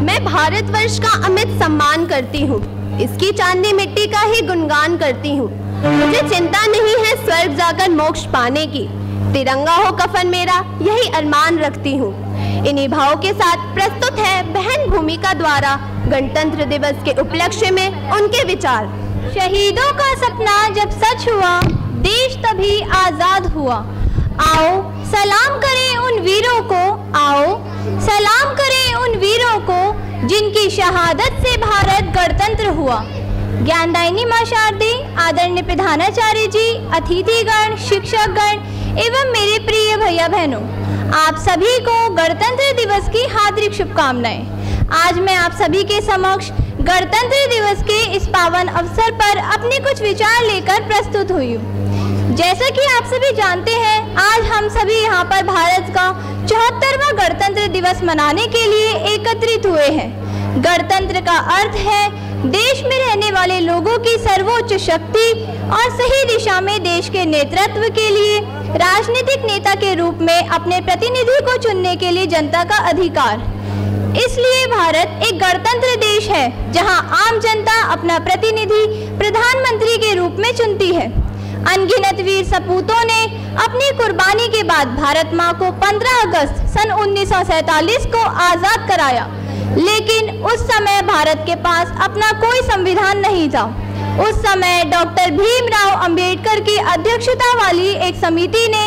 मैं भारतवर्ष का अमित सम्मान करती हूँ, इसकी चांदी मिट्टी का ही गुणगान करती हूँ। मुझे चिंता नहीं है स्वर्ग जाकर मोक्ष पाने की, तिरंगा हो कफन मेरा यही अरमान रखती हूँ। इन्हीं भाव के साथ प्रस्तुत है बहन भूमिका द्वारा गणतंत्र दिवस के उपलक्ष्य में उनके विचार। शहीदों का सपना जब सच हुआ, देश तभी आजाद हुआ। आओ सलाम करें उन वीरों को, आओ सलाम करें उन वीरों को जिनकी शहादत से भारत गणतंत्र हुआ। ज्ञानदायिनी मां शारदे, आदरणीय प्रधानाचार्य जी, अतिथिगण, शिक्षकगण एवं मेरे प्रिय भैया बहनों, आप सभी को गणतंत्र दिवस की हार्दिक शुभकामनाएं। आज मैं आप सभी के समक्ष गणतंत्र दिवस के इस पावन अवसर पर अपने कुछ विचार लेकर प्रस्तुत हुई हूँ। जैसा कि आप सभी जानते हैं, आज हम सभी यहाँ पर भारत का 74वां गणतंत्र दिवस मनाने के लिए एकत्रित हुए हैं। गणतंत्र का अर्थ है देश में रहने वाले लोगों की सर्वोच्च शक्ति और सही दिशा में देश के नेतृत्व के लिए राजनीतिक नेता के रूप में अपने प्रतिनिधि को चुनने के लिए जनता का अधिकार। इसलिए भारत एक गणतंत्र देश है जहां आम जनता अपना प्रतिनिधि प्रधानमंत्री के रूप में चुनती है। अनगिनत वीर सपूतों ने अपनी कुर्बानी के बाद भारत मां को 15 अगस्त सन 1947 को आजाद कराया, लेकिन उस समय भारत के पास अपना कोई संविधान नहीं था। उस समय डॉक्टर भीमराव अंबेडकर की अध्यक्षता वाली एक समिति ने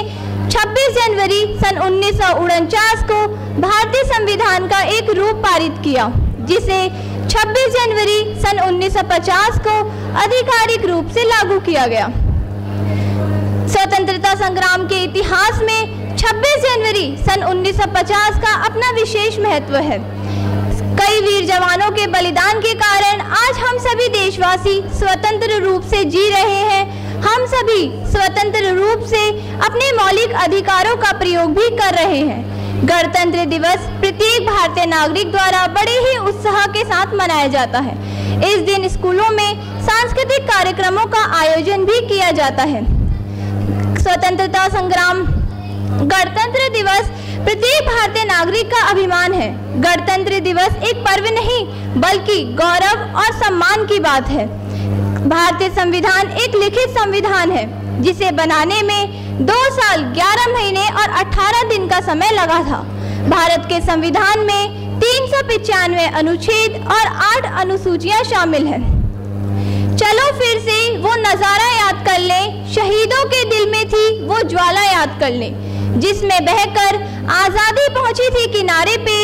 26 जनवरी सन 1949 को भारतीय संविधान का एक रूप पारित किया, जिसे 26 जनवरी सन 1950 को आधिकारिक रूप से लागू किया गया। स्वतंत्रता संग्राम के इतिहास में 26 जनवरी सन 1950 का अपना विशेष महत्व है। कई वीर जवानों के बलिदान के कारण आज हम सभी देशवासी स्वतंत्र रूप से जी रहे हैं। हम सभी स्वतंत्र रूप से अपने मौलिक अधिकारों का प्रयोग भी कर रहे हैं। गणतंत्र दिवस प्रत्येक भारतीय नागरिक द्वारा बड़े ही उत्साह के साथ मनाया जाता है। इस दिन स्कूलों में सांस्कृतिक कार्यक्रमों का आयोजन भी किया जाता है। स्वतंत्रता संग्राम गणतंत्र दिवस प्रत्येक भारतीय नागरिक का अभिमान है। गणतंत्र दिवस एक पर्व नहीं बल्कि गौरव और सम्मान की बात है। भारतीय संविधान एक लिखित संविधान है जिसे बनाने में 2 साल 11 महीने और 18 दिन का समय लगा था। भारत के संविधान में 395 अनुच्छेद और 8 अनुसूचियां शामिल हैं। चलो फिर से वो नजारा याद कर लें, शहीदों के दिल में थी वो ज्वाला याद कर लें, जिसमें बहकर आजादी पहुंची थी किनारे पे,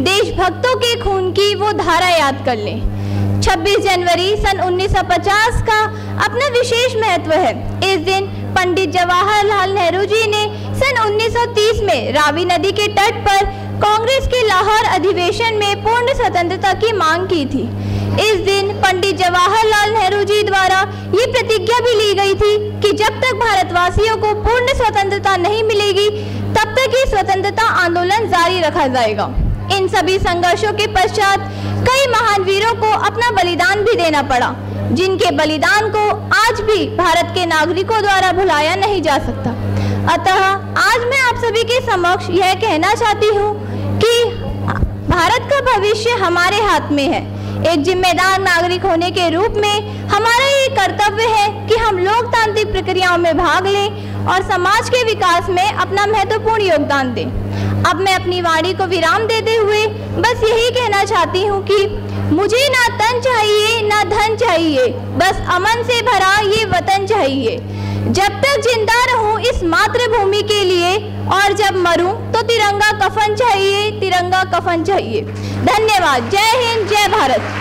देशभक्तों के खून की वो धारा याद कर लें। 26 जनवरी सन 1950 का अपना विशेष महत्व है। इस दिन पंडित जवाहरलाल नेहरू जी ने सन 1930 में रावी नदी के तट पर कांग्रेस के लाहौर अधिवेशन में पूर्ण स्वतंत्रता की मांग की थी। इस दिन पंडित जवाहरलाल नेहरू जी द्वारा ये प्रतिज्ञा भी ली गई थी कि जब तक भारतवासियों को पूर्ण स्वतंत्रता नहीं मिलेगी तब तक ये स्वतंत्रता आंदोलन जारी रखा जाएगा। इन सभी संघर्षों के पश्चात कई महान वीरों को अपना बलिदान भी देना पड़ा, जिनके बलिदान को आज भी भारत के नागरिकों द्वारा भुलाया नहीं जा सकता। अतः आज मैं आप सभी के समक्ष यह कहना चाहती हूँ कि भारत का भविष्य हमारे हाथ में है। एक जिम्मेदार नागरिक होने के रूप में हमारा ये कर्तव्य है कि हम लोकतांत्रिक प्रक्रियाओं में भाग लें और समाज के विकास में अपना महत्वपूर्ण योगदान दें। अब मैं अपनी वाणी को विराम देते हुए बस यही कहना चाहती हूँ कि मुझे ना तन चाहिए ना धन चाहिए, बस अमन से भरा ये वतन चाहिए। जब तक जिंदा रहूं इस मातृभूमि के लिए और जब मरूं तो तिरंगा कफन चाहिए, तिरंगा कफन चाहिए। धन्यवाद। जय हिंद, जय भारत।